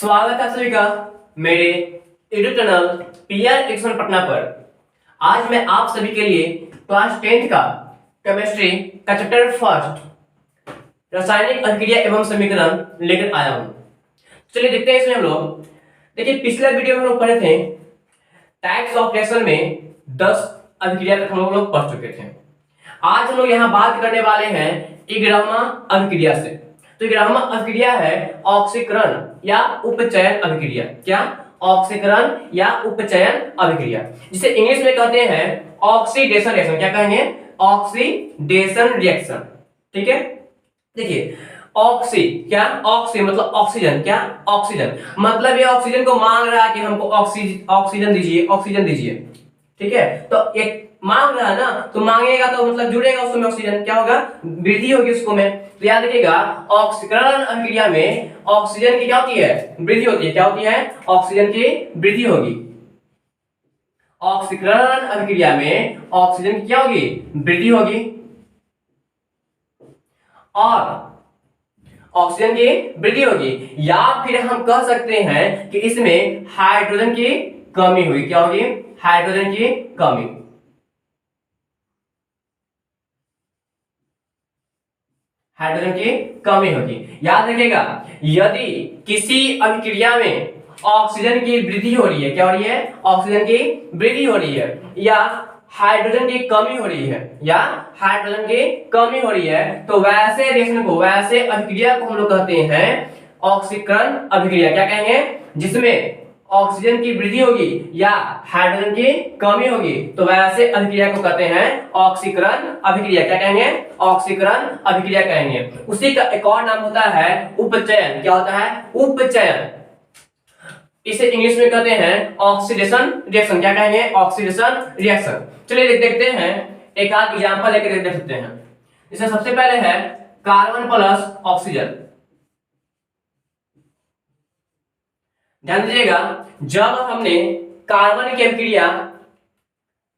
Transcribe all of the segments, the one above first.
स्वागत है सभी का मेरे YouTube channel PR action Patna पर। आज मैं आप सभी के लिए क्लास 10th का केमिस्ट्री का चैप्टर फर्स्ट रासायनिक अभिक्रिया एवं समीकरण लेकर आया हूं। चलिए देखते हैं इसमें हम लोग। देखिए पिछले वीडियो में हम लोग पढ़े थे टाइप्स ऑफ रिएक्शन में 10 अभिक्रिया तक हम लोग पढ़ चुके थे। आज हम लोग यहाँ बात करने वाले हैं इग्रामा अभिक्रिया से। तो इग्रामा अभिक्रिया है ऑक्सीकरण या उपचयन अभिक्रिया। क्या? ऑक्सीकरण या उपचयन अभिक्रिया, जिसे इंग्लिश में कहते हैं ऑक्सीडेशन रिएक्शन। क्या कहेंगे? Oxidation reaction. ठीक है। देखिए ऑक्सी क्या? ऑक्सी मतलब ऑक्सीजन। क्या? ऑक्सीजन मतलब ये ऑक्सीजन को मांग रहा है कि हमको ऑक्सीजन दीजिए, ऑक्सीजन दीजिए। ठीक है। तो एक मांग रहा है ना, तो मांगेगा तो मतलब जुड़ेगा उसमें ऑक्सीजन, क्या होगा? वृद्धि होगी उसको में। तो याद रखिएगा ऑक्सीकरण अभिक्रिया में ऑक्सीजन की क्या होती है? वृद्धि होती है। क्या होती है? ऑक्सीजन की वृद्धि होगी। ऑक्सीकरण अभिक्रिया में ऑक्सीजन की क्या होगी? वृद्धि होगी। और ऑक्सीजन की वृद्धि होगी, या फिर हम कह सकते हैं कि इसमें हाइड्रोजन की कमी हुई। क्या होगी? हाइड्रोजन की कमी। हाइड्रोजन की कमी होगी। याद रखिएगा यदि किसी अभिक्रिया में ऑक्सीजन की वृद्धि हो रही है, क्या हो रही है? ऑक्सीजन की वृद्धि हो रही है, या हाइड्रोजन की कमी हो रही है, या हाइड्रोजन की कमी हो रही है, तो वैसे रिएक्शन को, वैसे अभिक्रिया को हम लोग कहते हैं ऑक्सीकरण अभिक्रिया। क्या कहेंगे? जिसमें ऑक्सीजन की वृद्धि होगी या हाइड्रोजन की कमी होगी, तो वैसे अभिक्रिया को कहते हैं ऑक्सीकरण अभिक्रिया। क्या कहेंगे? ऑक्सीकरण अभिक्रिया कहेंगे। उसी का एक और नाम होता है उपचयन। क्या होता है? उपचयन। इसे इंग्लिश में कहते हैं ऑक्सीडेशन रिएक्शन। क्या कहेंगे? Oxidation reaction. चलिए देखते हैं, एक आध एग्जांपल लेकर देख सकते हैं। इसमें सबसे पहले है कार्बन प्लस ऑक्सीजन। ध्यान दीजिएगा, जब हमने कार्बन की अभिक्रिया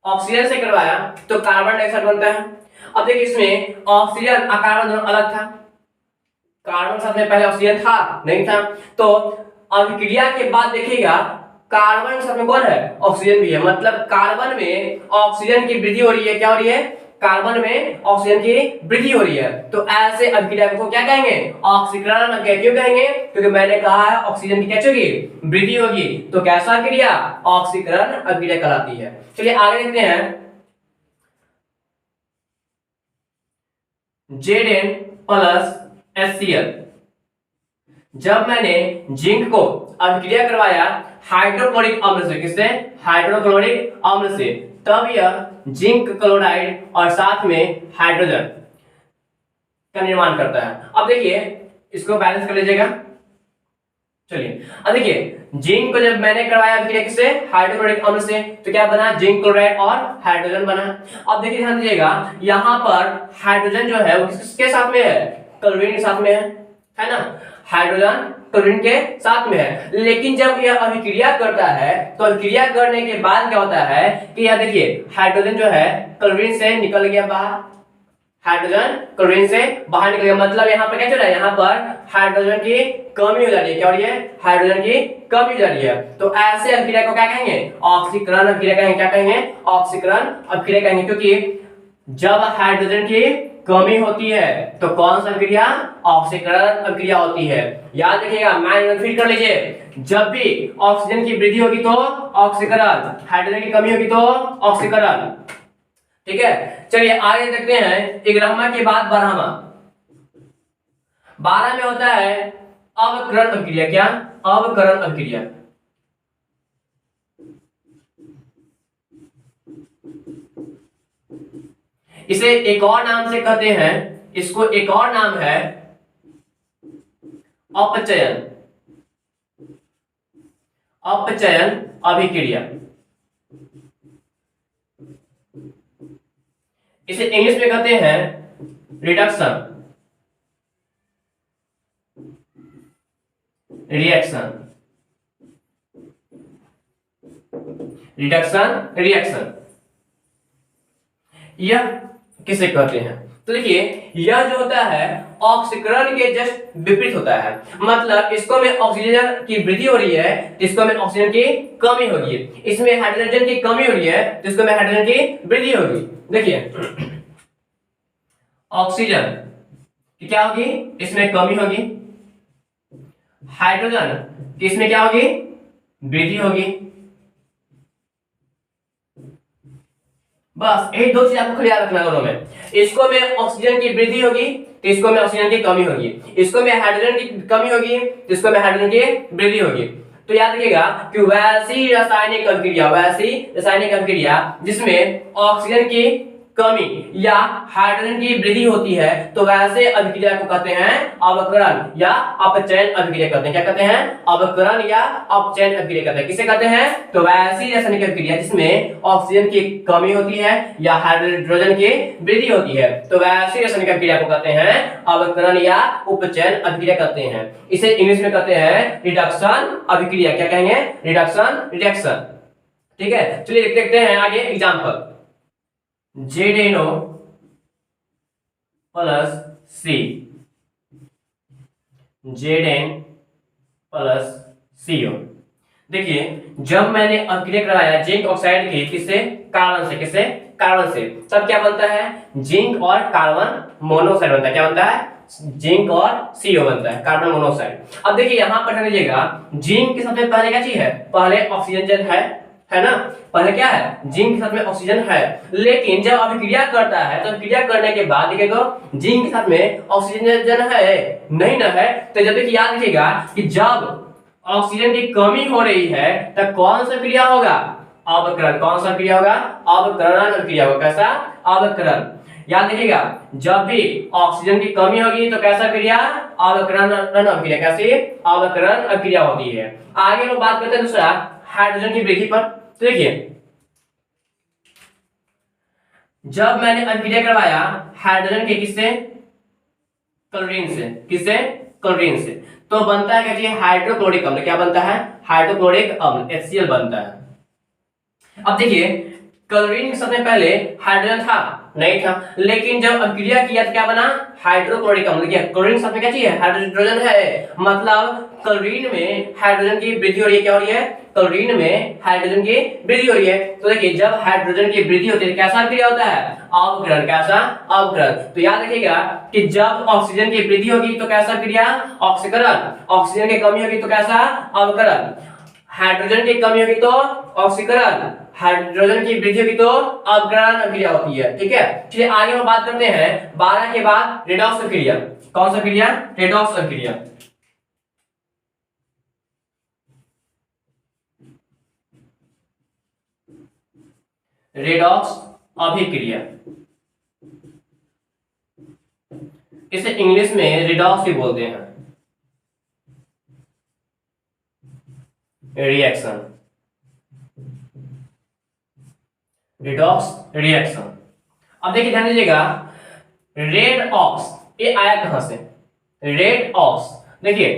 ऑक्सीजन से करवाया तो कार्बन डाइऑक्साइड बनता है। अब देखिए इसमें ऑक्सीजन और कार्बन दोनों अलग था। कार्बन साथ में पहले ऑक्सीजन था नहीं था, तो अभिक्रिया के बाद देखिएगा कार्बन के साथ में कौन है? ऑक्सीजन भी है। मतलब कार्बन में ऑक्सीजन की वृद्धि हो रही है। क्या हो रही है? कार्बन में ऑक्सीजन की वृद्धि हो रही है। तो ऐसे अभिक्रिया को क्या कहेंगे? ऑक्सीकरण अभिक्रिया। क्यों कहेंगे? क्योंकि मैंने कहा है ऑक्सीजन की क्या होगी? वृद्धि होगी। तो कैसा अभिक्रिया? ऑक्सीकरण अभिक्रिया कहलाती है। चलिए आगे देखते हैं। Zn plus HCl। जब मैंने जिंक को अभिक्रिया करवाया हाइड्रोक्लोरिक अम्ल से, किससे? हाइड्रोक्लोरिक अम्ल से, तब यह जिंक क्लोराइड और साथ में हाइड्रोजन का निर्माण करता है। अब देखिए इसको बैलेंस कर लीजिएगा। चलिए अब देखिए जिंक को जब मैंने करवाया अभिक्रिया किससे? हाइड्रोक्लोरिक अम्ल से, तो क्या बना? जिंक क्लोराइड और हाइड्रोजन बना। अब देखिए ध्यान दीजिएगा, यहाँ पर हाइड्रोजन जो है वो किसके साथ में है? क्लोरीन के साथ में है ना? हाइड्रोजन क्लोरीन के साथ में है। लेकिन जब यह अभिक्रिया करता है तो अभिक्रिया करने के बाद क्या होता है कि यह देखिए हाइड्रोजन जो है क्लोरीन से निकल गया बाहर। हाइड्रोजन क्लोरीन से बाहर निकल गया, मतलब यहाँ पर क्या चल रहा है? यहाँ पर हाइड्रोजन की कमी हो जा रही है। क्या हो रही है? हाइड्रोजन की कमी हो जा रही है। तो ऐसे अभिक्रिया को क्या कहेंगे? ऑक्सीकरण अभिक्रिया कहेंगे। क्या कहेंगे? ऑक्सीकरण अभिक्रिया कहेंगे। क्योंकि जब हाइड्रोजन की कमी होती है तो कौन सा अभिक्रिया? ऑक्सीकरण अभिक्रिया होती है। याद रखिएगा, माइंड फिट कर लीजिए, जब भी ऑक्सीजन की वृद्धि होगी तो ऑक्सीकरण, हाइड्रोजन की कमी होगी तो ऑक्सीकरण। ठीक है। चलिए आगे देखते हैं। 11वां के बाद 12वां। 12 में होता है अवकरण अभिक्रिया। क्या? अवकरण अभिक्रिया। इसे एक और नाम से कहते हैं, इसको एक और नाम है अपचयन। अपचयन अभिक्रिया। इसे इंग्लिश में कहते हैं रिडक्शन रिएक्शन। रिडक्शन रिएक्शन यह किसे कहते हैं? तो देखिए यह जो होता है ऑक्सीकरण के जस्ट विपरीत होता है, मतलब इसको में ऑक्सीजन की वृद्धि हो रही है तो इसको में ऑक्सीजन की कमी हो रही है, इसमें हाइड्रोजन की कमी हो रही है तो इसको में हाइड्रोजन की वृद्धि होगी। देखिए ऑक्सीजन की क्या होगी, इसमें कमी होगी, हाइड्रोजन की इसमें क्या होगी, वृद्धि होगी। बस यही दो चीज आपको खाली याद रखना दोनों में, इसको में ऑक्सीजन की वृद्धि होगी तो इसको में ऑक्सीजन की कमी होगी, इसको में हाइड्रोजन की कमी होगी तो इसको में हाइड्रोजन की वृद्धि होगी। तो याद रखिएगा कि वैसी रासायनिक अभिक्रिया जिसमें ऑक्सीजन की कमी या हाइड्रोजन की वृद्धि होती है तो वैसे अभिक्रिया को कहते हैं अवकरण या अपचयन अभिक्रिया कहते हैं। क्या कहते हैं, अवकरण या अपचयन अभिक्रिया कहते हैं। किसे कहते हैं, तो वैसी रासायनिक अभिक्रिया जिसमें ऑक्सीजन की कमी होती है या हाइड्रोजन की वृद्धि होती है तो वैसी रासायनिक अभिक्रिया को कहते हैं अवकरण या उपचयन अभिक्रिया कहते हैं। इसे इंग्लिश में कहते हैं रिडक्शन अभिक्रिया। क्या कहेंगे, रिडक्शन। ठीक है, चलिए देखते हैं आगे example. ZNO plus C, Zn plus CO। देखिए जब मैंने अभिक्रिया कराया जिंक ऑक्साइड की किससे, कार्बन से, तब क्या बनता है, जिंक और कार्बन मोनोऑक्साइड बनता है। क्या बनता है, जिंक और CO बनता है, कार्बन मोनोऑक्साइड। अब देखिए यहां पर ध्यान दीजिएगा, जिंक के सबसे पहले क्या चीज है, पहले ऑक्सीजन है ना, पहले क्या है, जिंक के साथ में ऑक्सीजन है, लेकिन जब अभिक्रिया करता है तो अभिक्रिया करने के बाद देखिए तो जिंक के साथ में ऑक्सीजन है नहीं ना है। तो जब देखिए याद रखिएगा कि जब ऑक्सीजन की कमी हो रही है तब कौन सा क्रिया होगा, अवकरण। कौन सा क्रिया होगा, अवकरण क्रिया होगा। कैसा, अवकरण। याद रखिएगा जब भी ऑक्सीजन की कमी होगी तो कैसा क्रिया, अवकरण अभिक्रिया। कैसी, अवकरण अभिक्रिया होती है। आगे हम बात करते हैं दूसरा हाइड्रोजन की वृद्धि पर। तो देखिए जब मैंने अभिक्रिया करवाया हाइड्रोजन के किससे, क्लोरीन से, तो बनता है क्या, हाइड्रोक्लोरिक अम्ल। क्या बनता है, हाइड्रोक्लोरिक अम्ल, HCl बनता है। अब देखिए क्लोरीन के साथ में पहले हाइड्रोजन था नहीं था, लेकिन जब अभिक्रिया किया तो क्या बना, हाइड्रोक्लोरिक अम्ल। क्लोरीन के साथ में क्या चाहिए, हाइड्रोजन है, मतलब क्लोरीन में हाइड्रोजन की वृद्धि हो रही है। क्या हो रही है, क्लोरीन में हाइड्रोजन की वृद्धि हो रही है। तो देखिए जब हाइड्रोजन की वृद्धि होती है कैसा क्रिया होता है, अवकरण। कैसा, अवकरण। तो याद रखिएगा कि जब ऑक्सीजन की वृद्धि होगी तो कैसा क्रिया, ऑक्सीकरण। ऑक्सीजन की कमी होगी तो कैसा, अवकरण। हाइड्रोजन की कमी होगी तो ऑक्सीकरण, हाइड्रोजन की वृद्धि होगी तो अवकरण अभिक्रिया होती है। ठीक है, चलिए आगे हम बात करते हैं 12 के बाद रेडॉक्स अभिक्रिया। कौन सा क्रिया, रेडॉक्स अभिक्रिया। रेडॉक्स अभिक्रिया, इसे इंग्लिश में रिडॉक्स भी बोलते हैं, रिएक्शन, रिडॉक्स रिएक्शन। अब देखिए ध्यान दीजिएगा, रेड ऑक्स ये आया कहां से, रेड ऑक्स। देखिए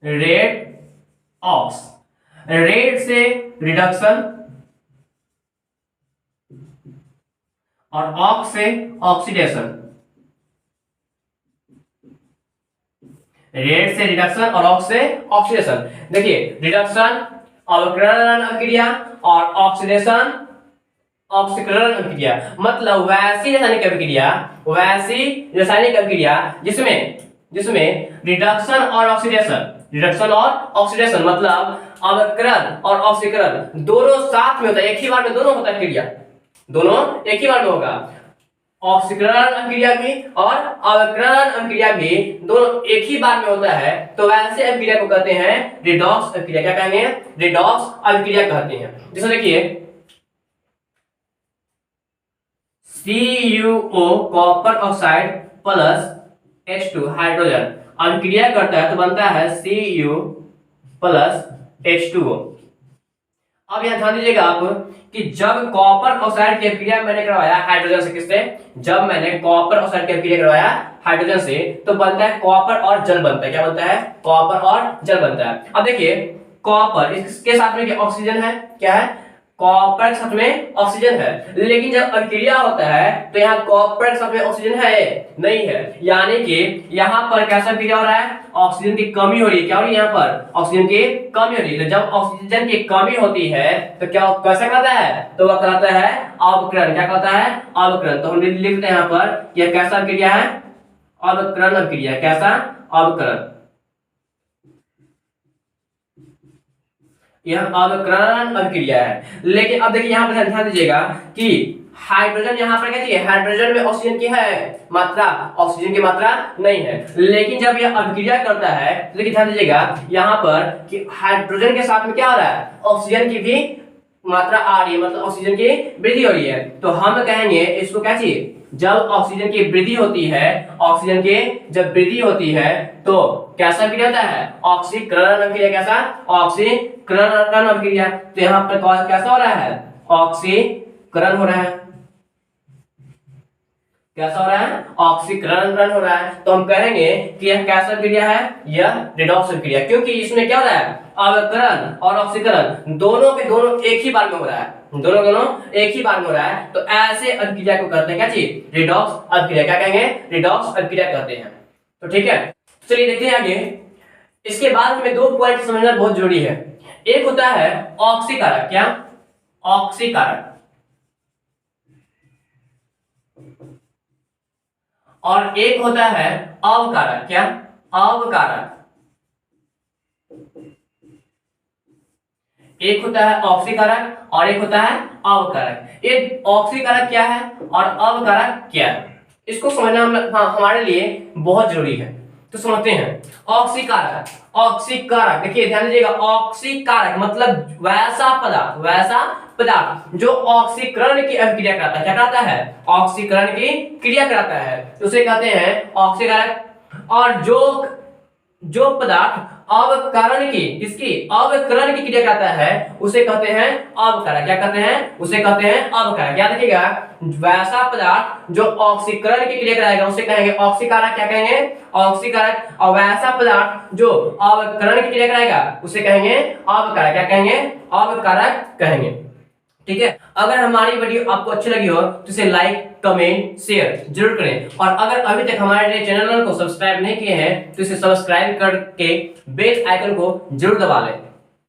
रेड ऑक्स, रेड से रिडक्शन और ऑक्स से ऑक्सीडेशन, रेड से रिडक्शन और ऑक्स से ऑक्सीडेशन। देखिए रिडक्शन अवकरण अभिक्रिया और ऑक्सीडेशन ऑक्सीकरण अभिक्रिया, मतलब वैसी रासायनिक अभिक्रिया जिसमें रिडक्शन और ऑक्सीडेशन मतलब अवकरण और ऑक्सीकरण दोनों साथ में होता है, एक ही बार में दोनों होता है क्रिया, दोनों एक ही बार में होगा। ऑक्सीकरण अभिक्रिया भी और अवकरण अभिक्रिया भी दोनों एक ही बार में होता है, तो वैसे अभिक्रिया को कहते हैं रिडॉक्स अभिक्रिया। क्या कहेंगे, रिडॉक्स अभिक्रिया कहते हैं। जैसे देखिए CuO copper oxide plus H2 hydrogen अभिक्रिया करता है तो बनता है Cu प्लस H2O। अब यहां ध्यान दीजिएगा आप कि जब कॉपर ऑक्साइड की अभिक्रिया मैंने करवाया हाइड्रोजन से, किससे, जब मैंने कॉपर ऑक्साइड की अभिक्रिया करवाया हाइड्रोजन से तो बनता है कॉपर और जल बनता है। क्या बनता है, कॉपर और जल बनता है। अब देखिए कॉपर, इसके साथ में ऑक्सीजन है, क्या है, कॉपर के साथ में ऑक्सीजन है, लेकिन जब अभिक्रिया होता है तो यहाँ कॉपर के साथ में ऑक्सीजन है नहीं है, यानी कि यहाँ पर कैसा अभिक्रिया हो रहा है, ऑक्सीजन की कमी हो रही है। क्या हो रही है यहाँ पर, ऑक्सीजन की कमी हो रही है। तो जब ऑक्सीजन की कमी होती है तो क्या कैसा कहता है, तो वह कहता है अवकरण। क्या कहता है, अवकरण। तो हम लिखते हैं यहाँ पर यह कैसा अभिक्रिया है, अवकरण अभिक्रिया। कैसा, अवकरण। यह अवकरण अभिक्रिया है। लेकिन अब देखिए यहाँ पर ध्यान दीजिएगा कि हाइड्रोजन यहाँ पर क्या है, हाइड्रोजन में ऑक्सीजन की है मात्रा, ऑक्सीजन की मात्रा नहीं है। लेकिन जब यह अभिक्रिया करता है तो देखिए ध्यान दीजिएगा यहाँ पर कि हाइड्रोजन के साथ में क्या हो रहा है, ऑक्सीजन की भी मात्रा आ रही है, मतलब ऑक्सीजन की वृद्धि हो रही है। तो हम कहेंगे इसको क्या चीज, जब ऑक्सीजन की वृद्धि होती है, ऑक्सीजन की जब वृद्धि होती है तो कैसा अभिक्रिया होता है, ऑक्सीकरण अभिक्रिया। कैसा, ऑक्सीकरण अभिक्रिया। तो यहाँ पर कैसा हो रहा है, ऑक्सीकरण हो रहा है। कैसा हो रहा है, ऑक्सीकरण हो रहा है। तो हम कहेंगे कि यह कैसा अभिक्रिया है, यह रिडॉक्स अभिक्रिया, क्योंकि इसमें क्या हो रहा है, अवकरण और ऑक्सीकरण दोनों के दोनों एक ही बार में हो रहा है, दोनों एक ही बार में हो रहा है। तो ऐसे अभिक्रिया को कहते हैं क्या चीज, रिडॉक्स अभिक्रिया। क्या कहेंगे, रिडॉक्स अभिक्रिया कहते हैं। तो ठीक है, चलिए देखते हैं आगे। इसके बाद हमें दो पॉइंट समझना बहुत जरूरी है। एक होता है ऑक्सीकारक। क्या, ऑक्सीकारक। और एक होता है अवकारक। क्या, अवकारक। एक होता है ऑक्सीकारक और एक होता है अवकारक। ये ऑक्सीकारक क्या है और अवकारक क्या है, इसको समझना हमारे लिए बहुत जरूरी है। तो समझते हैं ऑक्सीकारक। ऑक्सीकारक देखिए ध्यान दीजिएगा, ऑक्सीकारक मतलब वैसा पदार्थ जो ऑक्सीकरण की अभिक्रिया कराता है। क्या कराता है, ऑक्सीकरण की क्रिया कराता है, उसे कहते हैं ऑक्सीकारक। और जो पदार्थ अवकरण की, इसकी अवकरण की क्रिया कराता है उसे कहते हैं अवकारक। क्या कहते हैं, उसे कहते हैं अवकारक। याद रखिएगा, वैसा पदार्थ जो ऑक्सीकरण की क्रिया कराएगा उसे कहेंगे ऑक्सीकारक। क्या कहेंगे, ऑक्सीकारक। और वैसा पदार्थ जो अवकरण की क्रिया कराएगा उसे कहेंगे अवकारक। क्या कहेंगे, अवकारक कहेंगे। ठीक है, अगर हमारी वीडियो आपको अच्छी लगी हो तो इसे लाइक, कमेंट, शेयर जरूर करें। और अगर अभी तक हमारे चैनल को सब्सक्राइब नहीं किए हैं तो इसे सब्सक्राइब करके बेल आइकन को जरूर दबा लें।